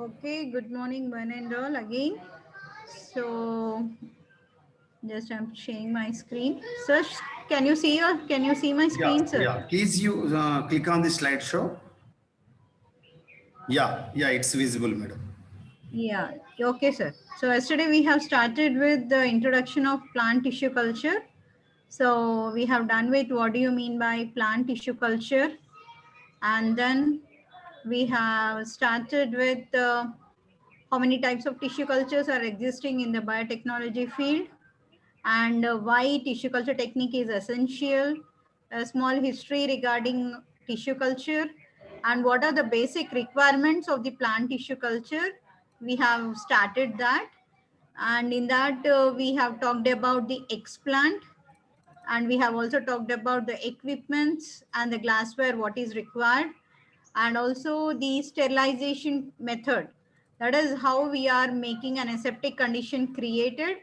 Okay, good morning, one and all again. So, just I'm sharing my screen. Sir, can you see my Yeah, screen, sir? yeah. Please you click on the slideshow. Yeah, it's visible, madam. Yeah, okay, sir. So, yesterday we have started with the introduction of plant tissue culture. So, we have done with what do you mean by plant tissue culture, and then we have started with how many types of tissue cultures are existing in the biotechnology field, and why tissue culture technique is essential, a small history regarding tissue culture, and what are the basic requirements of the plant tissue culture. We have started that, and in that we have talked about the explant, and we have also talked about the equipments and the glassware, what is required, and also the sterilization method. That is how we are making an aseptic condition created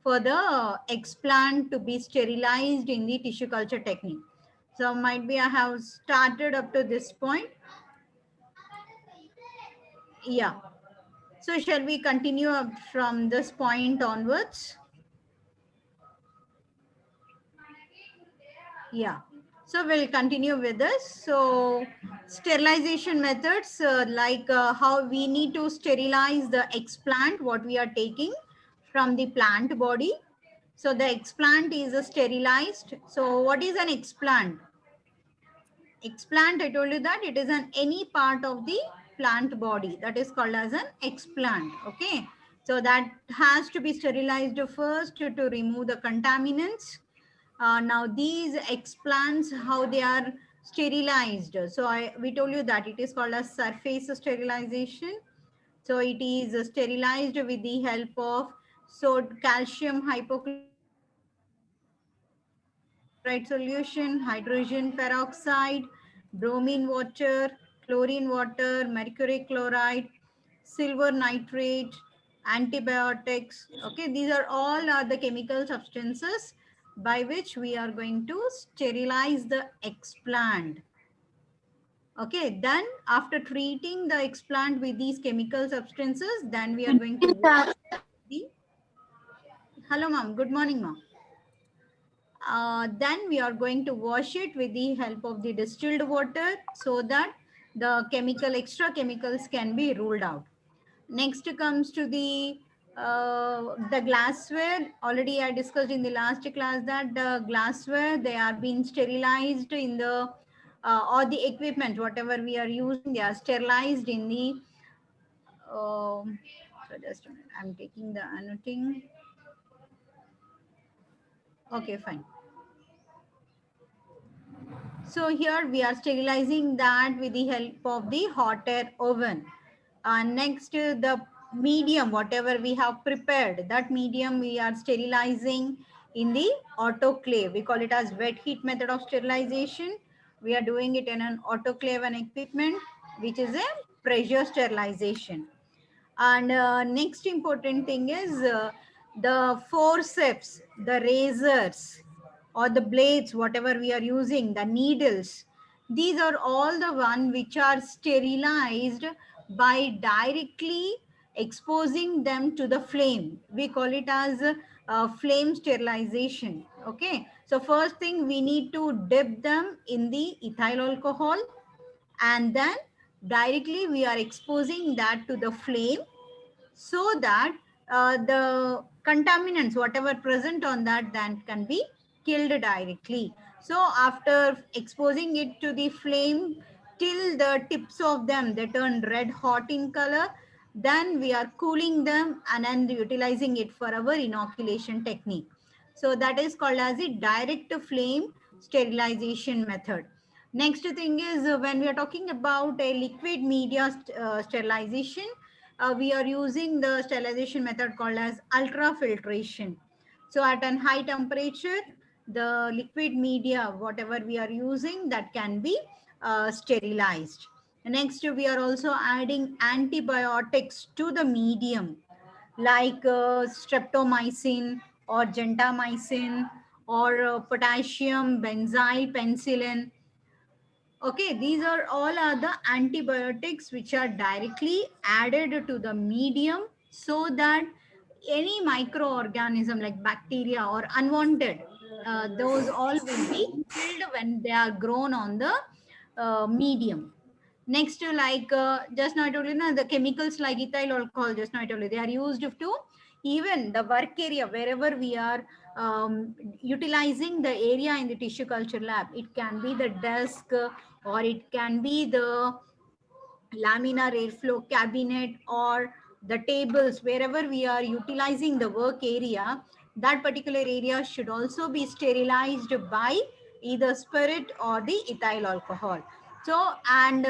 for the explant to be sterilized in the tissue culture technique. So might be I have started up to this point. Yeah. So shall we continue up from this point onwards? Yeah. So we'll continue with this. So sterilization methods, how we need to sterilize the explant, what we are taking from the plant body. So the explant is sterilized. So what is an explant? Explant, I told you that it is an any part of the plant body that is called as an explant. Okay. So that has to be sterilized first to remove the contaminants. Now these explants, how they are sterilized. So we told you that it is called as surface sterilization. So it is sterilized with the help of calcium hypochlorite solution, hydrogen peroxide, bromine water, chlorine water, mercury chloride, silver nitrate, antibiotics. Okay, these are all the chemical substances by which we are going to sterilize the explant. Okay, then after treating the explant with these chemical substances, then we are going to wash the. Hello, ma'am. Good morning, ma'am. Then we are going to wash it with the help of the distilled water so that the extra chemicals can be ruled out. Next comes to the glassware. Already I discussed in the last class that the glassware, they are being sterilized in the or the equipment, whatever we are using, they are sterilized in the so just a minute, I'm taking the annotating. Okay, fine. So here we are sterilizing that with the help of the hot air oven. Next, the medium, whatever we have prepared, that medium we are sterilizing in the autoclave. We call it as wet heat method of sterilization. We are doing it in an autoclave and equipment, which is a pressure sterilization. And next important thing is the forceps, the razors, or the blades, whatever we are using, the needles. These are all the one which are sterilized by directly exposing them to the flame. We call it as flame sterilization. Okay. So first thing, we need to dip them in the ethyl alcohol, and then directly we are exposing that to the flame so that the contaminants whatever present on that then can be killed directly. So after exposing it to the flame till the tips of them they turn red hot in color, then we are cooling them and then utilizing it for our inoculation technique. So that is called as a direct flame sterilization method. Next thing is when we are talking about a liquid media sterilization, we are using the sterilization method called as ultrafiltration. So at a high temperature, the liquid media, whatever we are using, that can be sterilized. Next, we are also adding antibiotics to the medium, like streptomycin or gentamicin or potassium benzyl penicillin. Okay, these are all the antibiotics which are directly added to the medium so that any microorganism like bacteria or unwanted, those all will be killed when they are grown on the medium. Next, like just now I told you, na, the chemicals like ethyl alcohol, just now I told you, they are used to even the work area wherever we are utilizing the area in the tissue culture lab. It can be the desk or it can be the laminar airflow cabinet or the tables, wherever we are utilizing the work area, that particular area should also be sterilized by either spirit or the ethyl alcohol. So, and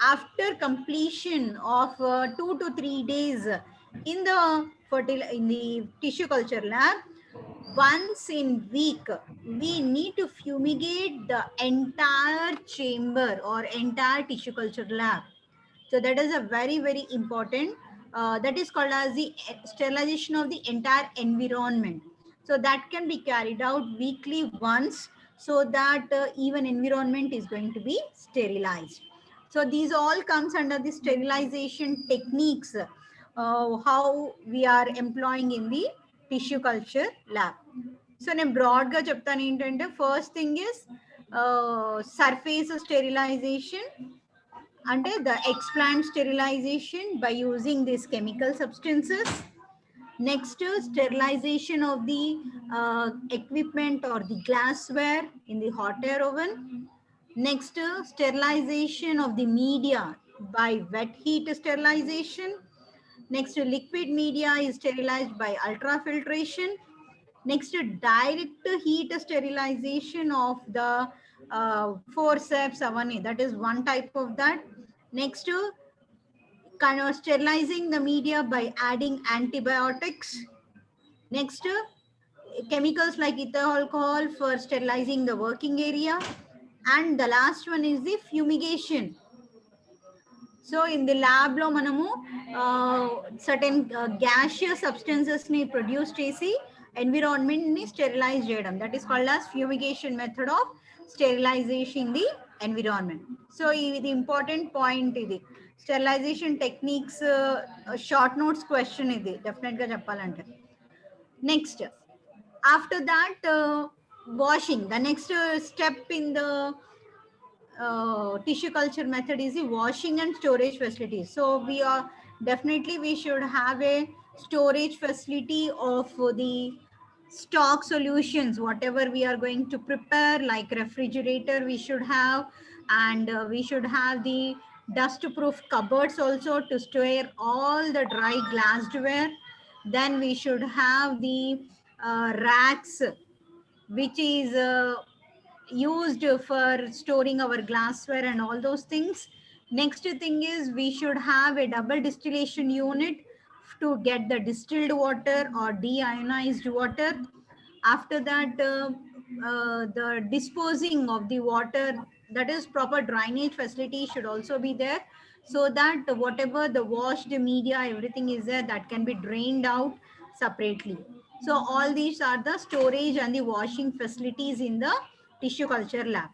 after completion of 2 to 3 days in the in the tissue culture lab, once in week we need to fumigate the entire chamber or entire tissue culture lab. So that is a very important, that is called as the sterilization of the entire environment. So that can be carried out weekly once, so that even environment is going to be sterilized. So these all comes under the sterilization techniques, how we are employing in the tissue culture lab. So నేను బ్రాడ్గా చెప్తాను ఏంటంటే, first thing is surface sterilisation, అంటే the explant sterilization by using these chemical substances. Next, sterilization of the equipment or the glassware in the hot air oven. Next, sterilization of the media by wet heat sterilization. Next, liquid media is sterilized by ultrafiltration. Next, direct heat sterilization of the forceps avani, that is one type of that. Next, kind of sterilizing the media by adding antibiotics. Next, chemicals like ethyl alcohol for sterilizing the working area. And the last one is the fumigation. So in the lab lo manamu certain gaseous substances ni produce chesi environment ni sterilize cheyadam, that is called as fumigation method of sterilization the environment. So the important point idi sterilization techniques, short notes question idi definite ga cheppalante. Next, after that, washing, the next step in the tissue culture method is the washing and storage facilities. So we are definitely, we should have a storage facility of the stock solutions, whatever we are going to prepare, like refrigerator we should have, and we should have the dust proof cupboards also to store all the dry glassware. Then we should have the racks, which is used for storing our glassware and all those things. Next thing is we should have a double distillation unit to get the distilled water or deionized water. After that, the disposing of the water, that is proper drainage facility should also be there, so that whatever the washed media, everything is there, that can be drained out separately. So all these are the storage and the washing facilities in the tissue culture lab.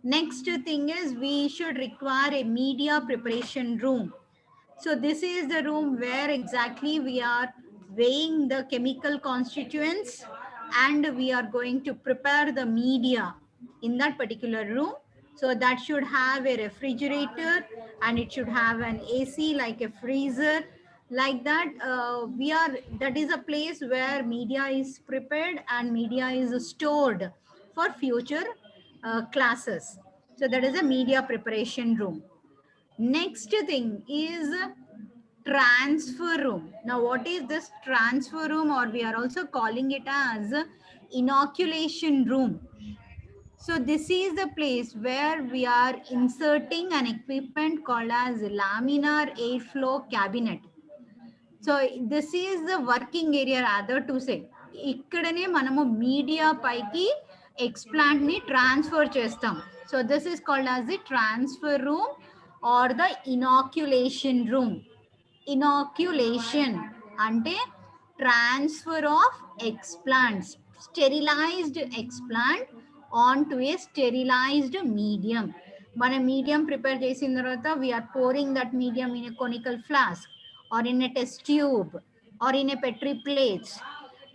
Next thing is we should require a media preparation room. So this is the room where exactly we are weighing the chemical constituents and we are going to prepare the media in that particular room. So that should have a refrigerator and it should have an AC like a freezer. Like that, that is a place where media is prepared and media is stored for future classes. So that is a media preparation room. Next thing is transfer room. Now, what is this transfer room, or we are also calling it as inoculation room? So this is the place where we are inserting an equipment called as laminar airflow cabinet. So this is the working area, rather to say. ఇక్కడనే మనము media పైకి explant ని transfer చేస్తాం. So this is called as the transfer room or the inoculation room. Inoculation అంటే transfer of explants, sterilized explant onto a sterilized medium. మన medium prepare చేసిన తర్వాత we are pouring that medium in a conical flask or in a test tube or in a petri plates.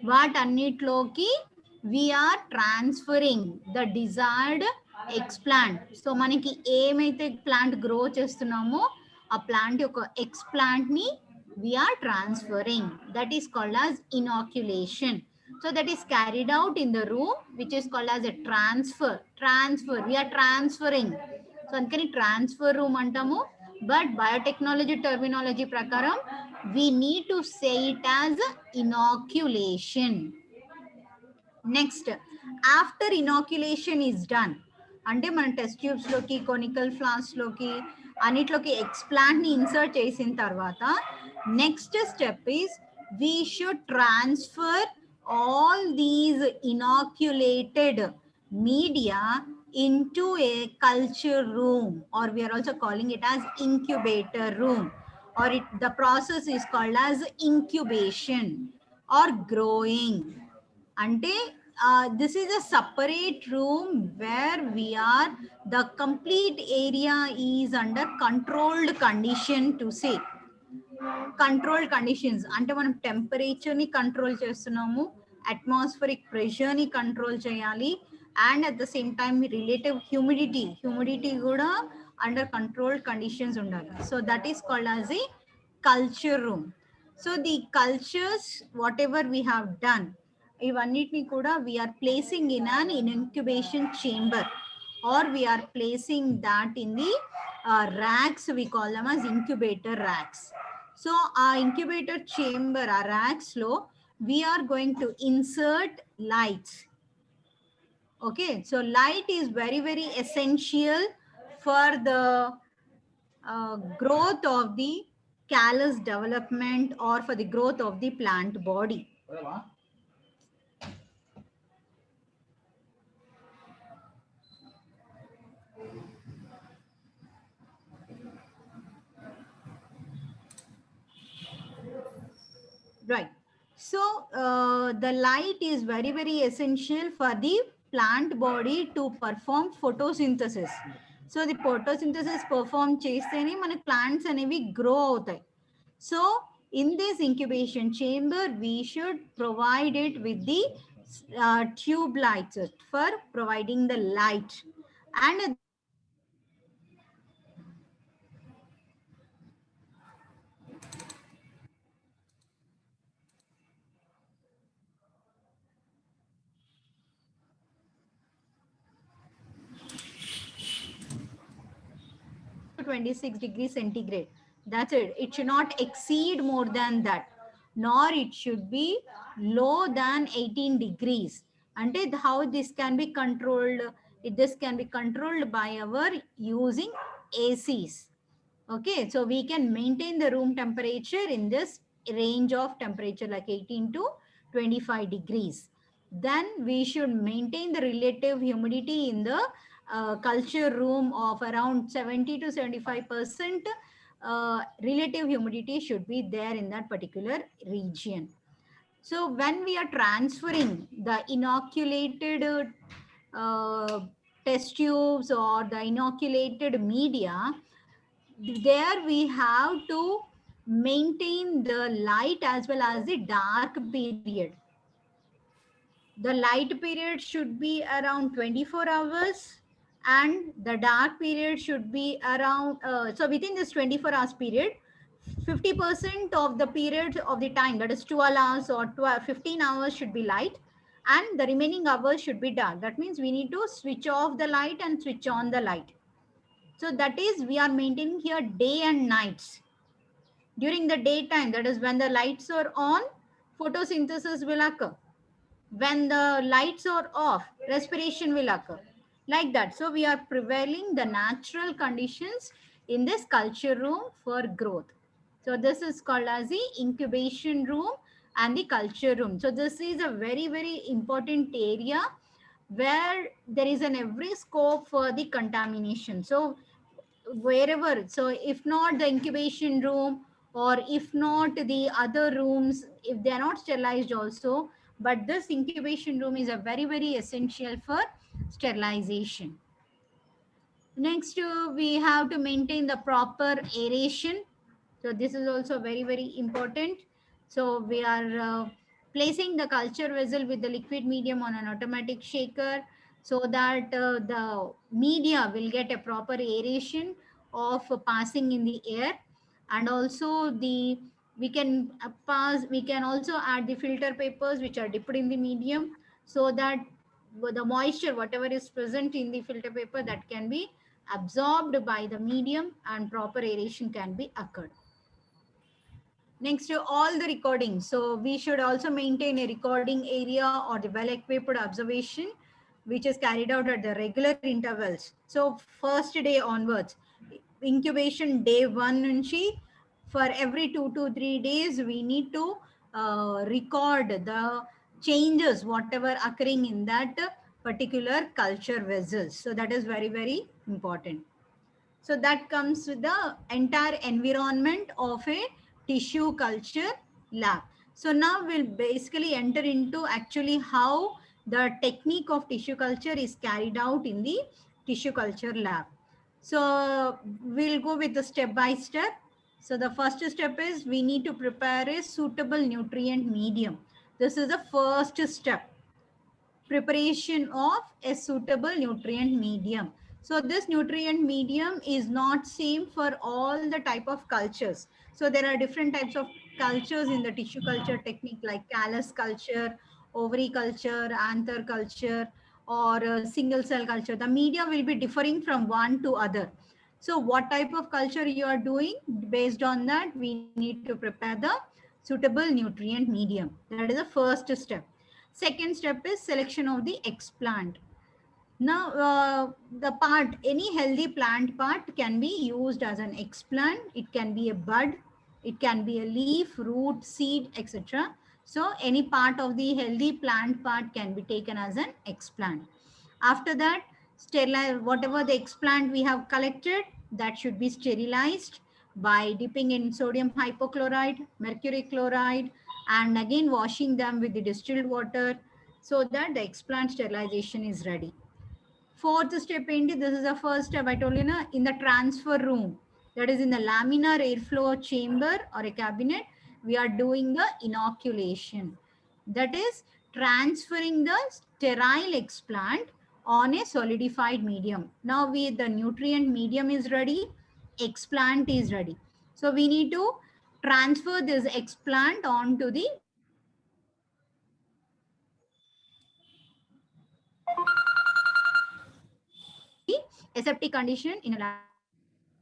వాటన్నిటిలోకి we are transferring the desired explant. So మనకి ఏమైతే plant grow చేస్తున్నామో ఆ plant యొక్క ఎక్స్ప్లాంట్ని we are transferring. That is called as inoculation. So that is carried out in the room, which is called as a transfer. Transfer. We are transferring. So అందుకని transfer room అంటాము. But biotechnology terminology ప్రకారం we need to say it as inoculation. Next, after inoculation is done, అంటే మన test tubes లోకి conical flask లోకి అన్నిట్లోకి explant ని insert చేసిన తర్వాత next step is we should transfer all these inoculated media into a culture room, or we are also calling it as incubator room, or the process is called as incubation or growing. Ante this is a separate room where we are, the complete area is under controlled condition to say. Controlled conditions అంటే మనం టెంపరేచర్ని control చేస్తున్నాము, atmospheric ప్రెషర్ని control చేయాలి, and at the same time relative humidity కూడా under controlled conditions ఉండాలి. So that is called as a culture room. So the cultures whatever we have done, ఇవన్నిటిని కూడా we are placing in an incubation chamber, or we are placing that in the racks. We call them as incubator racks. So our incubator chamber, our racks low, we are going to insert lights. Okay, so light is very, very essential for the growth of the callus development or for the growth of the plant body. Right. So the light is very, very essential for the plant body to perform photosynthesis. So the photosynthesis perform chestene mana plants anevi grow avutayi. So in this incubation chamber, we should provide it with the tube lights for providing the light. And to 26 degrees centigrade. That's it. It should not exceed more than that, nor it should be low than 18 degrees. And how this can be controlled? This can be controlled by our using ACs. Okay, so we can maintain the room temperature in this range of temperature like 18 to 25 degrees. Then we should maintain the relative humidity in the culture room of around 70 to 75%. Relative humidity should be there in that particular region. So when we are transferring the inoculated test tubes or the inoculated media, there we have to maintain the light as well as the dark period. The light period should be around 24 hours and the dark period should be around, so within this 24 hours period, 50% of the period of the time, that is 12 hours or 15 hours should be light, and the remaining hours should be dark. That means we need to switch off the light and switch on the light. So that is, we are maintaining here day and nights. During the daytime, that is when the lights are on, photosynthesis will occur. When the lights are off, respiration will occur. Like that. So we are prevailing the natural conditions in this culture room for growth. So this is called as the incubation room and the culture room. So this is a very, very important area where there is an every scope for the contamination. So wherever, so if not the incubation room, or if not the other rooms, if they are not sterilized also, but this incubation room is a very, very essential for sterilization. Next, we have to maintain the proper aeration. So this is also very, very important. So we are placing the culture vessel with the liquid medium on an automatic shaker so that the media will get a proper aeration of passing in the air. And also we can also add the filter papers which are dipped in the medium so that the moisture, whatever is present in the filter paper, that can be absorbed by the medium and proper aeration can be occurred. Next, all the recordings. So we should also maintain a recording area or the well-equipped observation, which is carried out at the regular intervals. So first day onwards, incubation day 1 nunchi, for every 2 to 3 days, we need to record the changes, whatever occurring in that particular culture vessels. So that is very, very important. So that comes with the entire environment of a tissue culture lab. So now we'll basically enter into actually how the technique of tissue culture is carried out in the tissue culture lab. So we'll go with the step by step. So the first step is we need to prepare a suitable nutrient medium. This is the first step, preparation of a suitable nutrient medium. So this nutrient medium is not same for all the type of cultures. So there are different types of cultures in the tissue culture technique like callus culture, ovary culture, anther culture, or single cell culture. The media will be differing from one to other. So what type of culture you are doing, based on that, we need to prepare the suitable nutrient medium. That is the first step. Second step is selection of the explant. Now, the part, any healthy plant part can be used as an explant. It can be a bud, it can be a leaf, root, seed, etc. So, any part of the healthy plant part can be taken as an explant. After that, sterilize whatever the explant we have collected, that should be sterilized by dipping in sodium hypochlorite, mercury chloride, and again washing them with the distilled water so that the explant sterilization is ready. Fourth step into this is the first step I told you na, in the transfer room, that is in the laminar airflow chamber or a cabinet, we are doing the inoculation. That is transferring the sterile explant on a solidified medium. Now the nutrient medium is ready, explant is ready. So we need to transfer this explant onto the aseptic condition in a laminar airflow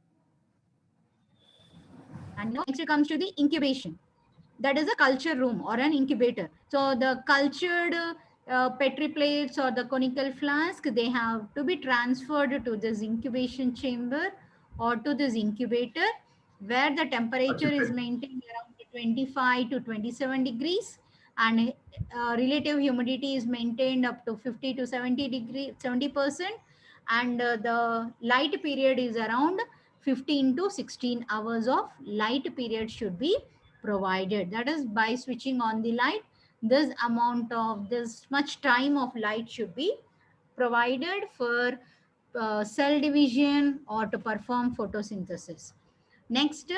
chamber. And next it comes to the incubation. That is a culture room or an incubator. So the cultured petri plates or the conical flask, they have to be transferred to this incubation chamber or to this incubator where the temperature is maintained around 25 to 27 degrees and relative humidity is maintained up to 50 to 70 degree 70%, and the light period is around 15 to 16 hours of light period should be provided. That is, by switching on the light, this much time of light should be provided for cell division or to perform photosynthesis. Next,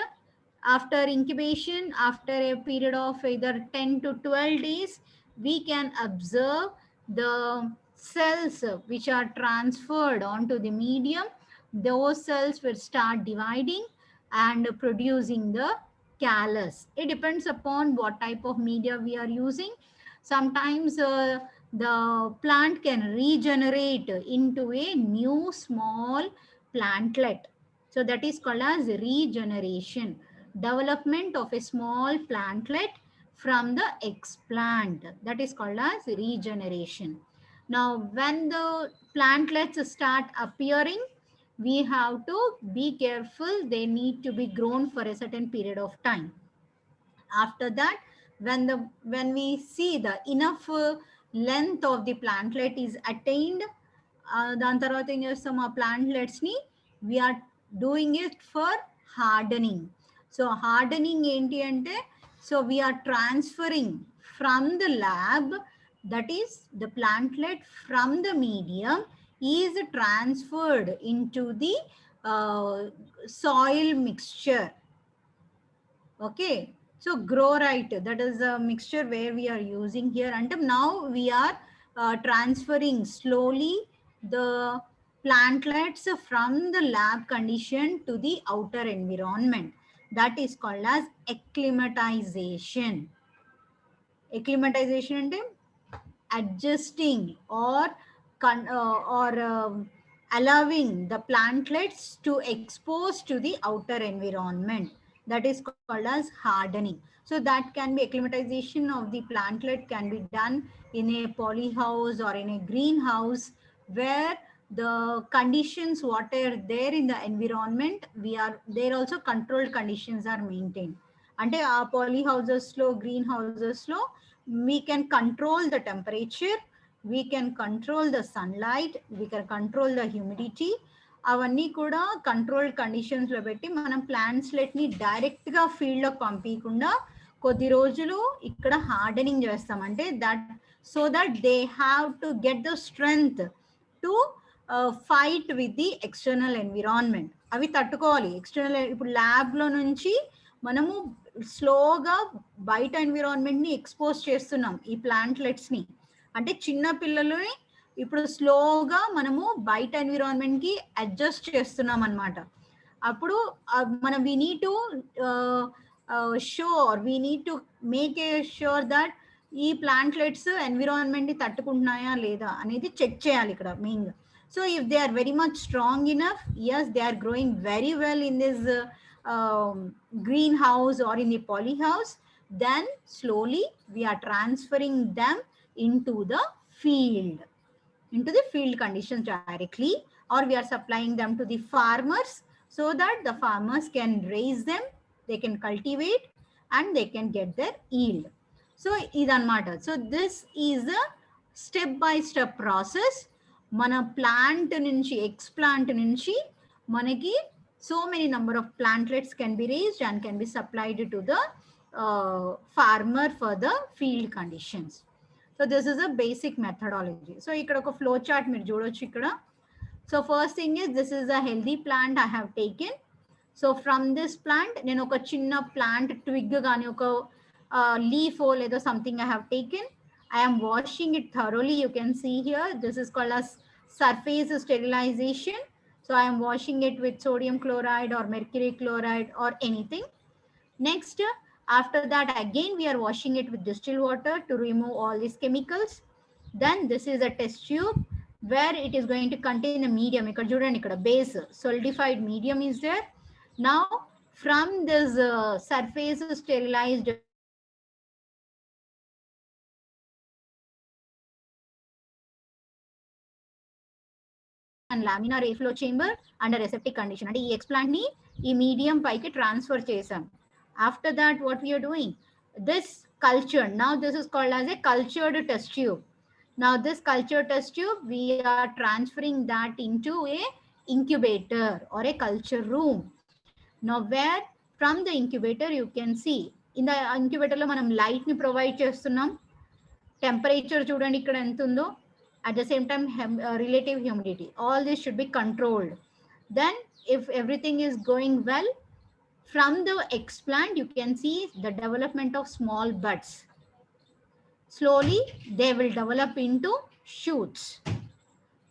after incubation, after a period of either 10 to 12 days, we can observe the cells which are transferred onto the medium. Those cells will start dividing and producing the callus. It depends upon what type of media we are using. Sometimes the plant can regenerate into a new small plantlet. So that is called as regeneration, development of a small plantlet from the explant. That is called as regeneration. Now, when the plantlets start appearing, we have to be careful. They need to be grown for a certain period of time. After that, when we see the enough length of the plantlet is attained, దాని తర్వాత ఏం చేస్తాం ఆ plantlet's ని we are doing it for hardening. So hardening ఏంటి అంటే, so we are transferring from the lab, that is the plantlet from the medium is transferred into the soil mixture. Okay, so grow right, that is a mixture where we are using here, and now we are transferring slowly the plantlets from the lab condition to the outer environment. That is called as acclimatization. Acclimatization అంటే adjusting or allowing the plantlets to expose to the outer environment. That is called as hardening. So that can be acclimatization of the plantlet can be done in a polyhouse or in a greenhouse, where the conditions what are there in the environment, we are there also controlled conditions are maintained. అంటే ఆ poly houses లో green houses లో we can control the temperature, we can control the sunlight, we can control the humidity. అవన్నీ కూడా controlled conditions లో పెట్టి మనం plants let ని డైరెక్ట్ గా ఫీల్డ్ లోకి పంపించకుండా కొద్ది రోజులు ఇక్కడ హార్డనింగ్ చేస్తాం. అంటే that so that they have to get the strength to fight with the external environment. అవి తట్టుకోవాలి. ఎక్స్టర్నల్ ఇప్పుడు ల్యాబ్ లో నుంచి మనము స్లోగా బయట ఎన్విరాన్మెంట్ ని ఎక్స్పోజ్ చేస్తున్నాం ఈ ప్లాంట్లెట్స్ ని. అంటే చిన్న పిల్లలని ఇప్పుడు స్లోగా మనము బయట ఎన్విరాన్మెంట్ కి అడ్జస్ట్ చేస్తున్నాం అన్నమాట. అప్పుడు మనం we need to sure we need to make a sure that ఈ ప్లాంట్లెట్స్ ఎన్విరాన్మెంట్ ని తట్టుకుంటున్నాయా లేదా అనేది చెక్ చేయాలి ఇక్కడ మెయిన్గా. So if they are very much strong enough, as they are growing very well in this greenhouse or in the polyhouse, then slowly we are transferring them into the field conditions directly, or we are supplying them to the farmers so that the farmers can raise them, they can cultivate and they can get their yield. So idanmata. So this is a step by step process. Mana plant nunchi explant nunchi manaki so many number of plantlets can be raised and can be supplied to the farmer for the field conditions. So this is a basic methodology. So ikkada oka flow chart meer chudochu ikkada. So first thing is, this is a healthy plant I have taken. So from this plant nenu oka chinna plant twig gaani oka leaf or ledo something I have taken. I am washing it thoroughly. You can see here, this is called as surface sterilization. So I am washing it with sodium chloride or mercury chloride or anything. Next, after that again we are washing it with distilled water to remove all these chemicals. Then this is a test tube where it is going to contain a medium. Ikkada chudandi, ikkada base solidified medium is there. Now from this surface sterilized and laminar airflow chamber under aseptic condition. And ఈ explant ni ఈ medium పైకి transfer చేసాం. After that what we are doing, this culture, now this is called as a cultured test tube. Now this cultured test tube we are transferring that into a incubator or a culture room. Now where from the incubator you can see, in the incubator lo manam light ni provide చేస్తున్నాం. Temperature చూడండి ఇక్కడ ఎంత ఉందో. At the same time relative humidity, all this should be controlled. Then if everything is going well, from the explant you can see the development of small buds. Slowly they will develop into shoots,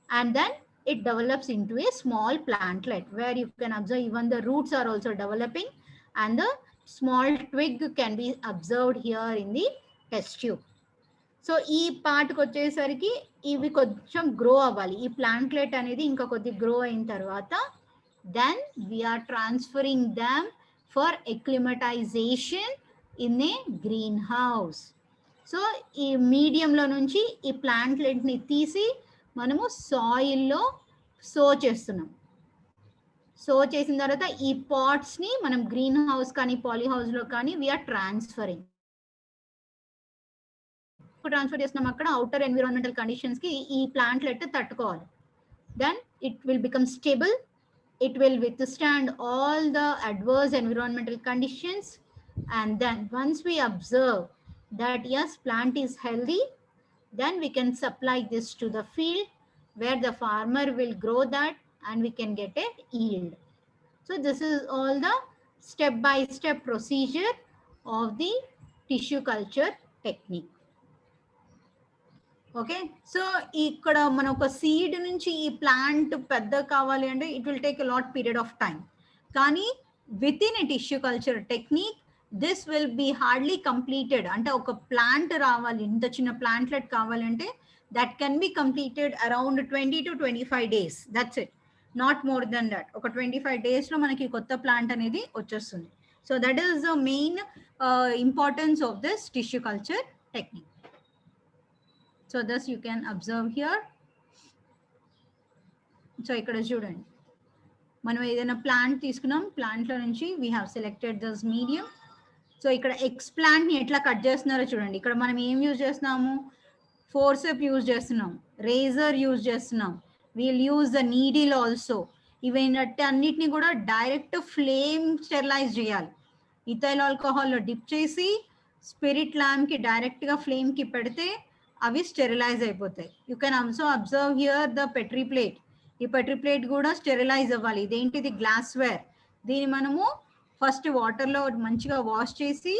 and then it develops into a small plantlet where you can observe even the roots are also developing, and the small twig can be observed here in the test tube. So ఈ పార్ట్కి వచ్చేసరికి ఇవి కొంచెం grow అవ్వాలి. ఈ ప్లాంట్లెట్ అనేది ఇంకా కొద్ది గ్రో అయిన తర్వాత then we are transferring them for acclimatization in a green house. So ఈ మీడియంలో నుంచి ఈ ప్లాంట్లెట్ని తీసి మనము సాయిల్లో సో చేస్తున్నాం. సో చేసిన తర్వాత ఈ పాట్స్ని మనం గ్రీన్ హౌస్ కానీ పాలీ హౌస్లో కానీ వీఆర్ ట్రాన్స్ఫరింగ్. ట్రాన్స్ఫర్ చేస్తున్నాం అక్కడ అవుటర్ ఎన్విరాన్మెంటల్ కండిషన్స్ కి ఈ ప్లాంట్లెట్ తట్టుకోవాలి. Then it will become stable, it will withstand all the adverse environmental conditions. And then once we observe that yes, plant is healthy, then we can supply this to the field where the farmer will grow that and we can get a yield. So this is all the step-by-step procedure of the tissue culture technique. Okay, so ఇక్కడ మన ఒక seed నుంచి ఈ plant పెద్ద కావాలి అంటే it will take a lot period of time. కానీ within a tissue culture technique this will be hardly completed. అంటే ఒక ప్లాంట్ రావాలి, ఇంత చిన్న ప్లాంట్లెట్ కావాలంటే that can be completed around 20 to 25 days. That's it, not more than that. ఒక 25 days లో మనకి కొత్త ప్లాంట్ అనేది వచ్చేస్తుంది. So that is the main importance of this tissue culture technique. So thus you can observe here. So ఇక్కడ చూడండి, మనం ఏదైనా ప్లాంట్ తీసుకున్నాం, ప్లాంట్లో నుంచి we have selected this medium. So ఇక్కడ ఎక్స్ ప్లాంట్ని ఎట్లా కట్ చేస్తున్నారో చూడండి. ఇక్కడ మనం ఏం యూజ్ చేస్తున్నాము, ఫోర్సెప్ యూజ్ చేస్తున్నాం, రేజర్ యూజ్ చేస్తున్నాం, we'll use the needle also. ఇవైనట్టు అన్నిటిని కూడా డైరెక్ట్ ఫ్లేమ్ స్టెరిలైజ్ చేయాలి. ఇథైల్ ఆల్కహాల్లో డిప్ చేసి స్పిరిట్ ల్యాంప్కి డైరెక్ట్గా ఫ్లేమ్కి పెడితే అవి స్టెరిలైజ్ అయిపోతాయి. You can also observe here the petri plate. ఈ పెట్రీ ప్లేట్ కూడా స్టెరిలైజ్ అవ్వాలి. ఇదేంటిది, గ్లాస్వేర్. దీన్ని మనము ఫస్ట్ వాటర్లో మంచిగా వాష్ చేసి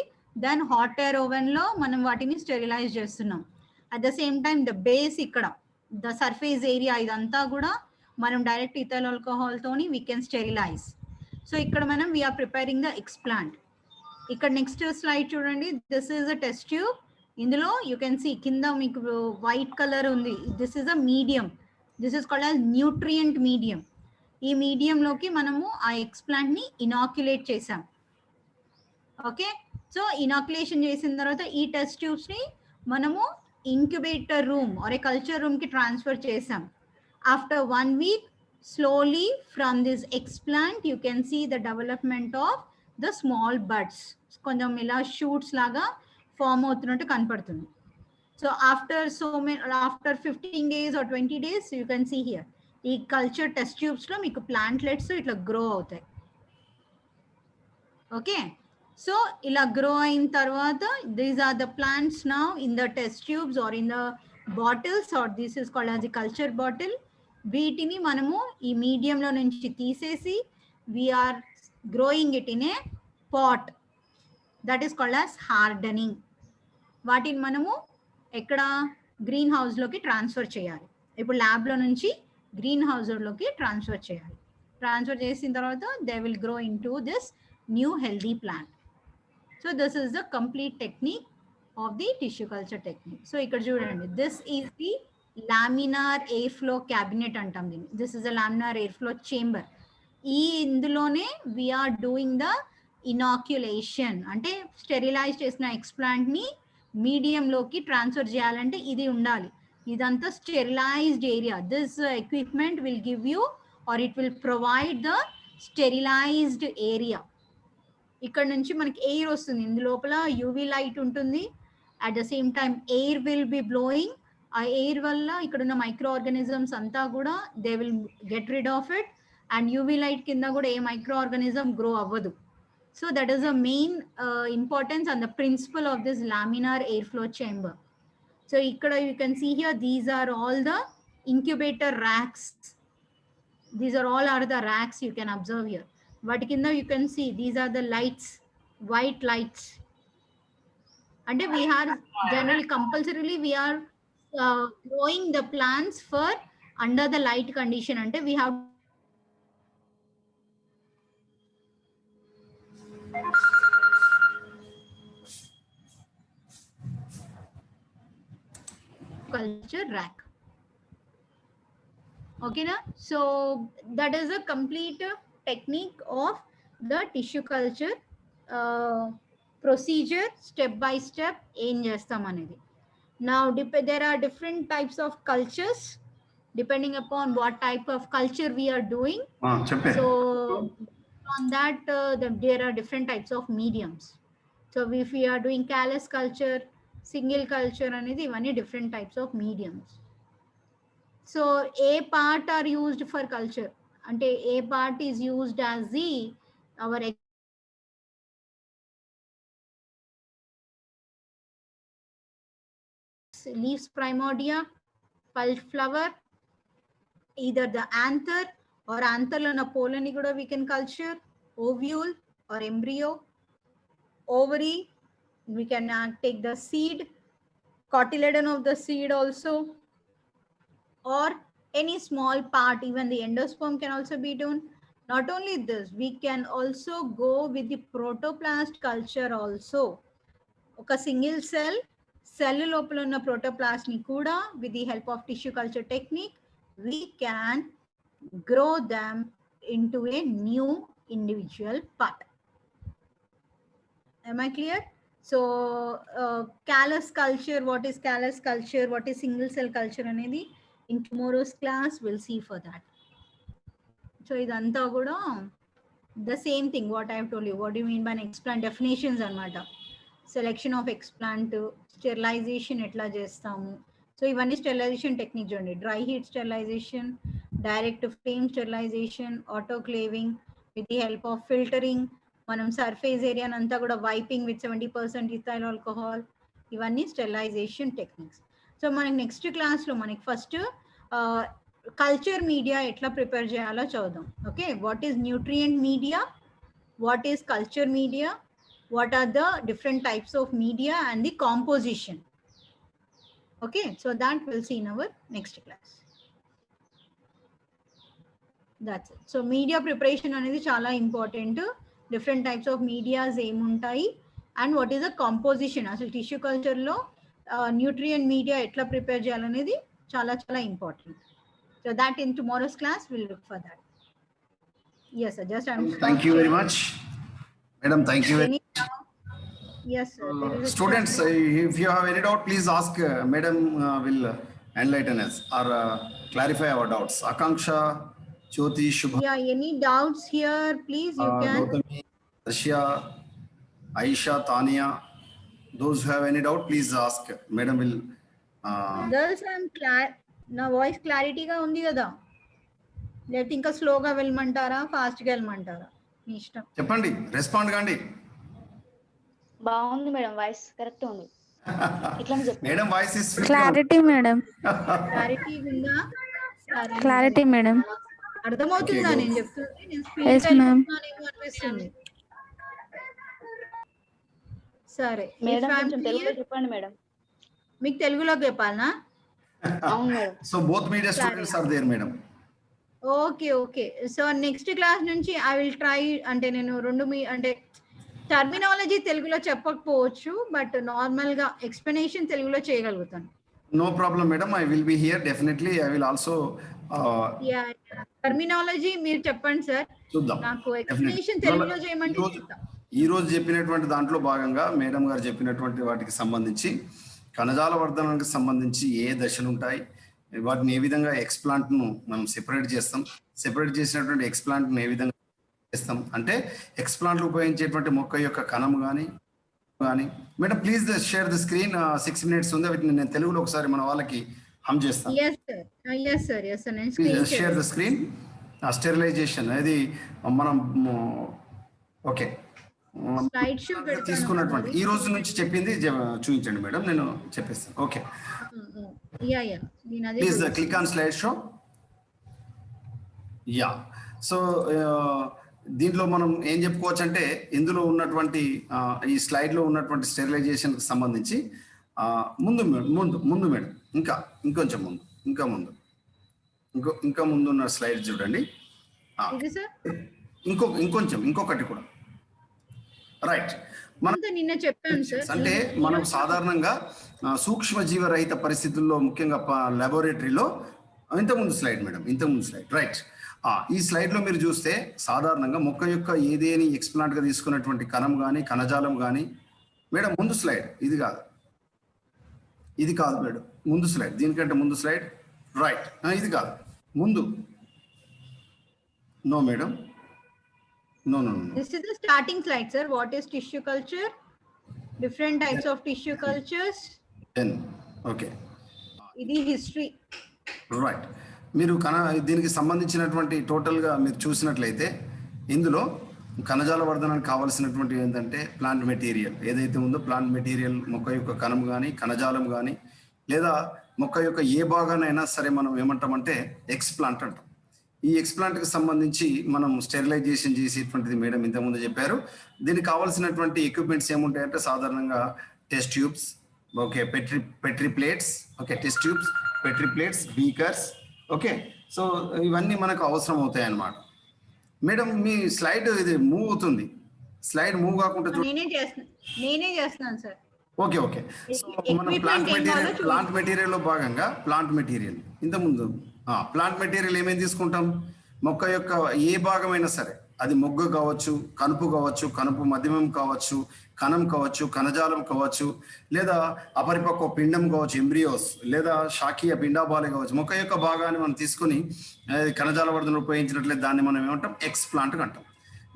దెన్ హాట్ ఎయిర్ ఓవెన్లో మనం వాటిని స్టెరిలైజ్ చేస్తున్నాం. At the same time the base, ఇక్కడ ద సర్ఫేస్ ఏరియా, ఇదంతా కూడా మనం డైరెక్ట్ ఇథైల్ ఆల్కహాల్తోని వీ కెన్ స్టెరిలైజ్. సో ఇక్కడ మనం వీఆర్ ప్రిపేరింగ్ ద ఎక్స్ప్లాంట్. ఇక్కడ నెక్స్ట్ స్లైడ్ చూడండి. This is a test tube. ఇందులో యూ కెన్ సీ కింద మీకు వైట్ కలర్ ఉంది. This is a medium. This is called as nutrient medium. ఈ మీడియంలోకి మనము ఆ ఎక్స్ప్లాంట్ని ఇనాక్యులేట్ చేసాం. ఓకే, సో ఇనాక్యులేషన్ చేసిన తర్వాత ఈ టెస్ట్ ట్యూబ్స్ని మనము incubator room or a culture రూమ్కి ట్రాన్స్ఫర్ చేసాం. After 1 week, slowly from this explant you can see the development of the small buds. కొంచెం ఇలా షూట్స్ లాగా ఫామ్ అవుతున్నట్టు కనపడుతుంది. So after 15 days or 20 days you can see here ఈ culture test ట్యూబ్స్లో మీకు ప్లాంట్లెట్స్ ఇట్లా గ్రో అవుతాయి. ఓకే, సో ఇలా గ్రో అయిన తర్వాత these are the plants now in the test tubes or in the bottles or this is called as the culture bottle. వీటిని మనము ఈ మీడియంలో నుంచి తీసేసి we are growing it in a pot. That is called as hardening. వాటిని మనము ఎక్కడ, green హౌస్లోకి ట్రాన్స్ఫర్ చేయాలి. ఇప్పుడు ల్యాబ్లో నుంచి గ్రీన్ హౌస్లోకి ట్రాన్స్ఫర్ చేయాలి. ట్రాన్స్ఫర్ చేసిన తర్వాత they will grow in to this new healthy plant. So this is the complete technique of the tissue culture technique. సో ఇక్కడ చూడండి, this is the laminar air flow cabinet అంటాం దీన్ని. This is the laminar air flow chamber. ఈ ఇందులోనే we are doing the inoculation. అంటే sterilise చేసిన ఎక్స్ప్లాంట్ని మీడియంలోకి ట్రాన్స్ఫర్ చేయాలంటే ఇది ఉండాలి. ఇదంతా sterilised area. This equipment will give you or it will provide the sterilised area. ఇక్కడ నుంచి మనకి ఎయిర్ వస్తుంది, ఇందు లోపల యూవీ లైట్ ఉంటుంది. At the same time air will be blowing. ఆ ఎయిర్ వల్ల ఇక్కడ ఉన్న మైక్రో ఆర్గానిజమ్స్ అంతా కూడా they will get rid of it. And UV light కింద కూడా ఏ మైక్రో ఆర్గానిజం గ్రో అవ్వదు. So that is the main importance and the principle of this laminar airflow chamber. So ikkada you can see here, these are all the incubator racks. These are all are the racks you can observe here. But kinda you can see these are the lights, white lights. And we are generally compulsorily we are growing the plants for under the light condition. And we have culture rack. Okay na? So that is a complete technique of the tissue culture procedure, step by step ఏం చేస్తాం అనేది. Now there are different types of cultures depending upon what type of culture we are doing. So on that there are different types of mediums. So if we are doing callus culture, single culture అనేది ఇవన్నీ different types of mediums. So a part are used for culture. అంటే a part is used as the our leaves primordia, pulp flower, either the anther or anther and a pollen we can culture, ovule or embryo, ovary, we can take the seed, cotyledon of the seed also, or any small part, even the endosperm can also be done. Not only this, we can also go with the protoplast culture also. ఒక single cell లోపల ఉన్న protoplast ని కూడా with the help of tissue culture technique we can grow them into a new individual part. Am I clear? So callus culture, what is callus culture, what is single cell culture అనేది in tomorrow's class we'll see for that. So ఇదంతా కూడా the same thing what I have told you. What do you mean by an explant? Definitions అన్నమాట. Selection of explant, sterilisation ఎట్లా చేస్తాము. సో ఇవన్నీ sterilisation technique చూడండి. Dry heat sterilisation, direct flame sterilisation, autoclaving with the help of filtering, మనం surface ఏరియాని అంతా కూడా వైపింగ్ విత్ 70% ఇథైల్ ఆల్కహాల్, ఇవన్నీ స్టెరిలైజేషన్ టెక్నిక్స్. సో మనకి నెక్స్ట్ క్లాస్లో మనకి ఫస్ట్ కల్చర్ మీడియా ఎట్లా ప్రిపేర్ చేయాలో చూద్దాం. Okay, what is nutrient media, what is culture media, what are the different types of media and the composition. Okay, so that we'll see in our next class. That's it. So media preparation అనేది చాలా important. different types of medias ఏముంటాయి and what is the composition, అసలు tissue కల్చర్లో nutrient media ఎట్లా prepare చేయాలనేది చాలా చాలా important. So that in tomorrow's class we'll look for that. Yes sir, just I'm Thank you very much. Madam, thank you. Yes, sir. Students, if you have any doubt, please ask. Madam will enlighten us or clarify our doubts. Akanksha, Jyoti, Shubha. Yeah, any doubts here, please, you can. Gautami, Rashia, Aisha, Tania. Those who have any doubt, please ask. Madam will. Girls, I'm నా voice క్లారిటీగా ఉంది కదా, లేకపోతే ఇంకా స్లోగా వెళ్ళమంటారా, ఫాస్ట్గా వెళ్ళమంటారా, మీ ఇష్టం. చెప్పండి, రెస్పాండ్ కాండి. బాగుంది మేడం, వాయిస్ కరెక్ట్ ఉంది. ఇట్లా madam voice is clarity madam, clarity ఉందా? Clarity madam. అర్థమవుతుందా నేను చెప్తుంది? నేను Yes, స్పీడ్ ma'am. అనిపిస్తుంది. సరే మేడం కొంచెం తెలుగులో చెప్పండి మేడం. మీకు తెలుగులో చెప్పాలనా? అవును madam. So both media students are there madam. Okay okay, so next class నుంచి ఐ విల్ ట్రై, అంటే నేను అంటే టర్మినాలజీ తెలుగులో చెప్పకపోవచ్చు, బట్ నార్మల్ గా ఎక్స్ప్లెనేషన్ తెలుగులో చేయగలుగుతాను. No problem, madam. I will be here. Definitely, I will also. Terminology మీరు చెప్పండి సార్, చూద్దాం. నాకు ఎక్స్ప్లెనేషన్ తెలుగులో చేయమంటే చెప్తా. ఈ రోజు చెప్పినటువంటి దాంట్లో భాగంగా మేడం గారు చెప్పినటువంటి వాటికి సంబంధించి, కణజాల వర్ధనానికి సంబంధించి ఏ దశలు ఉంటాయి, వాటిని ఏ విధంగా ఎక్స్ప్లాంట్ను మనం సెపరేట్ చేస్తాం, సెపరేట్ చేసినటువంటి ఎక్స్ప్లాంట్ను ఏ విధంగా చేస్తాం, అంటే ఎక్స్ప్లాంట్లు ఉపయోగించేటువంటి మొక్క యొక్క కణం కానీ madam please share the screen. 6 minutes ఉంది, వీటిని నేను తెలుగులో ఒకసారి మన వాళ్ళకి హమ్ చేస్తాను. Share the screen. స్టెరిలైజేషన్ అది మనం ఓకే తీసుకున్నటువంటి ఈ రోజు నుంచి చెప్పింది చూపించండి మేడం, నేను చెప్పేస్తాను. Okay, please click on slide show. Yeah, so దీంట్లో మనం ఏం చెప్పుకోవచ్చు అంటే, ఇందులో ఉన్నటువంటి ఈ స్లైడ్లో ఉన్నటువంటి స్టెరిలైజేషన్కి సంబంధించి ముందు మేడం ఇంకొంచెం ఇంకా ముందు ఉన్న స్లైడ్ చూడండి. ఇంకొకటి కూడా రైట్. అంటే మనం సాధారణంగా సూక్ష్మజీవరహిత పరిస్థితుల్లో, ముఖ్యంగా లాబొరేటరీలో, ఇంతకుముందు స్లైడ్ రైట్. ఈ స్లైడ్లో మీరు చూస్తే సాధారణంగా మొక్క యొక్క ఏదేని ఎక్స్ప్లాంట్గా తీసుకున్నటువంటి కణం కానీ కణజాలం కానీ, మేడం ముందు స్లైడ్, ఇది కాదు మేడం, ముందు స్లైడ్, దీనికంటే ముందు స్లైడ్ రైట్. ఇది కాదు, ముందు. No madam, no. This is the starting slide, sir. What is tissue culture? Different types of tissue cultures. Then, okay. ఇది హిస్టరీ రైట్. మీరు దీనికి సంబంధించినటువంటి టోటల్గా మీరు చూసినట్లయితే, ఇందులో కణజాల వర్ధనానికి కావాల్సినటువంటి ఏంటంటే ప్లాంట్ మెటీరియల్ ఏదైతే ఉందో, ప్లాంట్ మెటీరియల్ మొక్క యొక్క కణం కానీ కణజాలం కానీ, లేదా మొక్క యొక్క ఏ భాగానైనా సరే మనం ఏమంటామంటే ఎక్స్ప్లాంట్ అంటాం. ఈ ఎక్స్ప్లాంట్కి సంబంధించి మనం స్టెరిలైజేషన్ చేసేటువంటిది మేడం ఇంతకుముందు చెప్పారు. దీనికి కావాల్సినటువంటి ఎక్విప్మెంట్స్ ఏముంటాయంటే సాధారణంగా test tubes, okay, Petri plates, okay, test tubes, Petri plates, beakers, okay. So ఇవన్నీ మనకు అవసరం అవుతాయి అన్నమాట. మేడం మీ స్లైడ్ ఇది మూవ్ అవుతుంది, స్లైడ్ మూవ్ కాకుండా నేనే చేస్తున్నాను సార్. Okay okay. సో మనం ప్లాంట్ మెటీరియల్లో భాగంగా ప్లాంట్ మెటీరియల్ ఇంతకుముందు ప్లాంట్ మెటీరియల్ ఏమేమి తీసుకుంటాం? మొక్క యొక్క ఏ భాగమైనా సరే, అది మొగ్గ కావచ్చు, కనుపు కావచ్చు, కనుపు మధ్యమం కావచ్చు, కణం కావచ్చు, కణజాలం కావచ్చు, లేదా అపరిపక్వ పిండం కావచ్చు, ఎంబ్రియోస్, లేదా శాఖీయ పిండాబాలి కావచ్చు. మొక్క యొక్క భాగాన్ని మనం తీసుకుని కణజాల వర్ధన ఉపయోగించినట్లయితే దాన్ని మనం ఏమంటాం? ఎక్స్ప్లాంట్ అంటాం.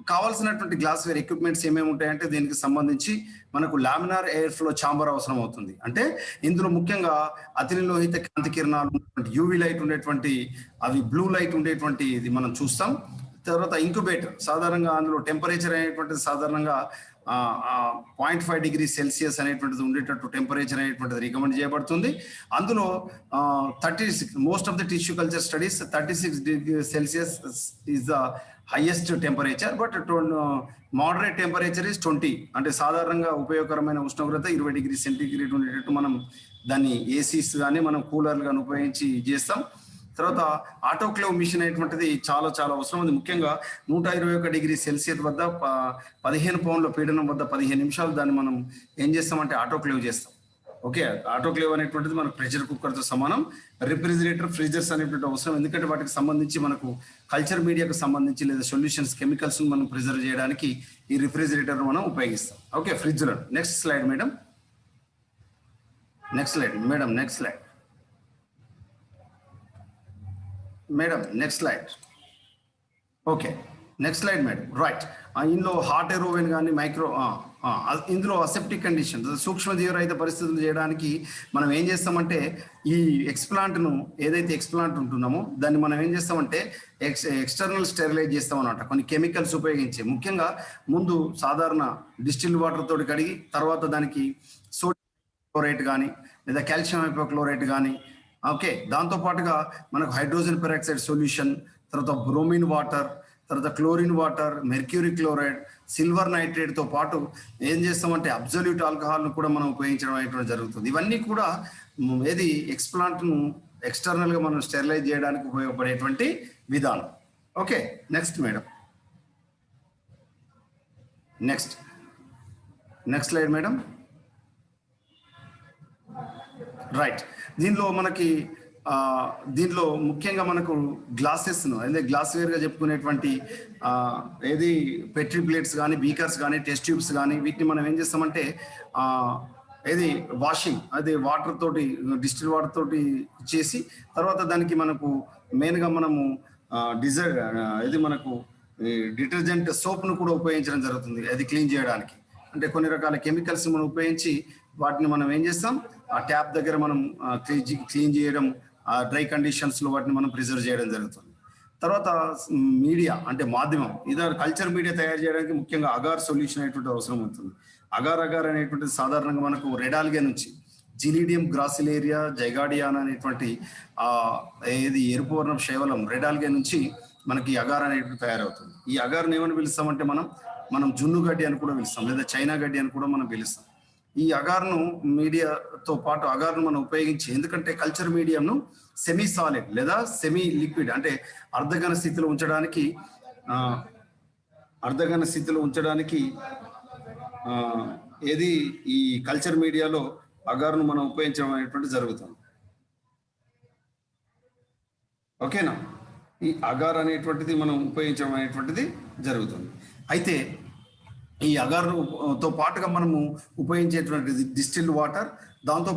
కావాల్సినటువంటి గ్లాస్వేర్ ఎక్విప్మెంట్స్ ఏమేమి ఉంటాయంటే దీనికి సంబంధించి మనకు లామినార్ ఎయిర్ ఫ్లో ఛాంబర్ అవసరం అవుతుంది. అంటే ఇందులో ముఖ్యంగా అతినిలోహిత కాంతి కిరణాలు, యూవి లైట్ ఉండేటువంటి, అవి బ్లూ లైట్ ఉండేటువంటి ఇది మనం చూస్తాం. తర్వాత ఇంక్యుబేటర్, సాధారణంగా అందులో టెంపరేచర్ అనేటువంటిది సాధారణంగా 0.5 డిగ్రీ సెల్సియస్ అనేటువంటిది ఉండేటట్టు టెంపరేచర్ అనేటువంటిది రికమెండ్ చేయబడుతుంది. అందులో 36 most of the tissue culture studies 36 degree Celsius is the highest temperature, but moderate temperature is 20. అంటే సాధారణంగా ఉపయోగకరమైన ఉష్ణోగ్రత 20 డిగ్రీ సెంటీగ్రేడ్ ఉండేటట్టు మనం దాన్ని ఏసీస్ కానీ మనం కూలర్లు కానీ ఉపయోగించి చేస్తాం. తర్వాత ఆటోక్లేవ్ మిషన్ అనేటువంటిది చాలా చాలా అవసరం ఉంది. ముఖ్యంగా 121 డిగ్రీ సెల్సియస్ వద్ద 15 పౌండ్ల పీడనం వద్ద 15 నిమిషాలు దాన్ని మనం ఏం చేస్తామంటే ఆటోక్లేవ్ చేస్తాం. ఓకే, ఆటోక్లేవ్ అనేటువంటిది మనకు ప్రెషర్ కుక్కర్తో సమానం. రిఫ్రిజిరేటర్, ఫ్రీజర్స్ అనేటువంటి అవసరం, ఎందుకంటే వాటికి సంబంధించి మనకు కల్చర్ మీడియాకు సంబంధించి లేదా సొల్యూషన్స్, కెమికల్స్ మనం ప్రిజర్వ్ చేయడానికి ఈ రిఫ్రిజిరేటర్ మనం ఉపయోగిస్తాం. ఓకే, ఫ్రిడ్జ్లో. Next slide madam, next slide madam, next slide madam, next slide. Okay, next slide madam. Right, ఇందులో హాట్ ఎయిర్ ఓవెన్ కానీ ఇందులో అసెప్టిక్ కండిషన్, సూక్ష్మ జీవరహిత పరిస్థితులు చేయడానికి మనం ఏం చేస్తామంటే ఈ ఎక్స్ప్లాంట్ను ఏదైతే ఎక్స్ప్లాంట్ ఉంటున్నామో దాన్ని మనం ఏం చేస్తామంటే ఎక్స్టర్నల్ స్టెరిలైజ్ చేస్తాం అనమాట. కొన్ని కెమికల్స్ ఉపయోగించి, ముఖ్యంగా ముందు సాధారణ డిస్టిల్ వాటర్ తోటి కడిగి తర్వాత దానికి సోడియం క్లోరైట్ కానీ లేదా కాల్షియం హైపోక్లోరైట్ కానీ, ఓకే, దాంతోపాటుగా మనకు హైడ్రోజన్ పెరాక్సైడ్ సొల్యూషన్, తర్వాత బ్రోమిన్ వాటర్, తర్వాత chlorine water, mercury chloride, silver నైట్రేట్తో పాటు ఏం చేస్తామంటే అబ్జల్యూట్ ఆల్కహాల్ను కూడా మనం ఉపయోగించడం అనేటువంటి జరుగుతుంది. ఇవన్నీ కూడా ఏది ఎక్స్ప్లాంట్ను ఎక్స్టర్నల్గా మనం స్టెరిలైజ్ చేయడానికి ఉపయోగపడేటువంటి విధానం. Okay, next madam, next slide madam. Right, దీనిలో ముఖ్యంగా మనకు గ్లాసెస్ను అదే గ్లాస్వేర్గా చెప్పుకునేటువంటి ఏది పెట్రీ ప్లేట్స్ కానీ, బీకర్స్ కానీ, టెస్ట్ ట్యూబ్స్ కానీ, వీటిని మనం ఏం చేస్తామంటే ఏది వాషింగ్, అది వాటర్ తోటి, డిస్టిల్ వాటర్ తోటి చేసి తర్వాత దానికి మనకు మెయిన్గా మనము ఇది మనకు డిటర్జెంట్ సోప్ను కూడా ఉపయోగించడం జరుగుతుంది అది క్లీన్ చేయడానికి. అంటే కొన్ని రకాల కెమికల్స్ మనం ఉపయోగించి వాటిని మనం ఏం చేస్తాం, ఆ ట్యాప్ దగ్గర మనం క్లీన్ చేయడం, డ్రై కండిషన్స్లో వాటిని మనం ప్రిజర్వ్ చేయడం జరుగుతుంది. తర్వాత మీడియా అంటే మాధ్యమం, ఇది కల్చర్ మీడియా తయారు చేయడానికి ముఖ్యంగా అగార్ సొల్యూషన్ అనేటువంటి అవసరం అవుతుంది. అగార్ అనేటువంటిది సాధారణంగా మనకు రెడాల్గే నుంచి జిలీడియం గ్రాసిలేరియా జైగాడియానా అనేటువంటి ఏది ఎరుపు వర్ణం శైవలం రెడాల్గే నుంచి మనకి అగార్ అనేటువంటి తయారవుతుంది. ఈ అగార్ని ఏమని పిలుస్తామంటే మనం జున్ను గడ్డి అని కూడా పిలుస్తాం, లేదా చైనా గడ్డి అని కూడా మనం పిలుస్తాం. ఈ అగార్ను మీడియాతో పాటు అగార్ను మనం ఉపయోగించి, ఎందుకంటే కల్చర్ మీడియంను సెమీ సాలిడ్ లేదా సెమీ లిక్విడ్ అంటే అర్ధఘన స్థితిలో ఉంచడానికి ఏది ఈ కల్చర్ మీడియాలో అగార్ను మనం ఉపయోగించడం అనేటువంటి జరుగుతుంది. ఓకేనా, ఈ అగార్ అనేటువంటిది మనం ఉపయోగించడం అనేటువంటిది జరుగుతుంది. అయితే ఈ అగార్తో పాటుగా మనము ఉపయోగించేటువంటిది డిస్టిల్డ్ వాటర్, దాంతో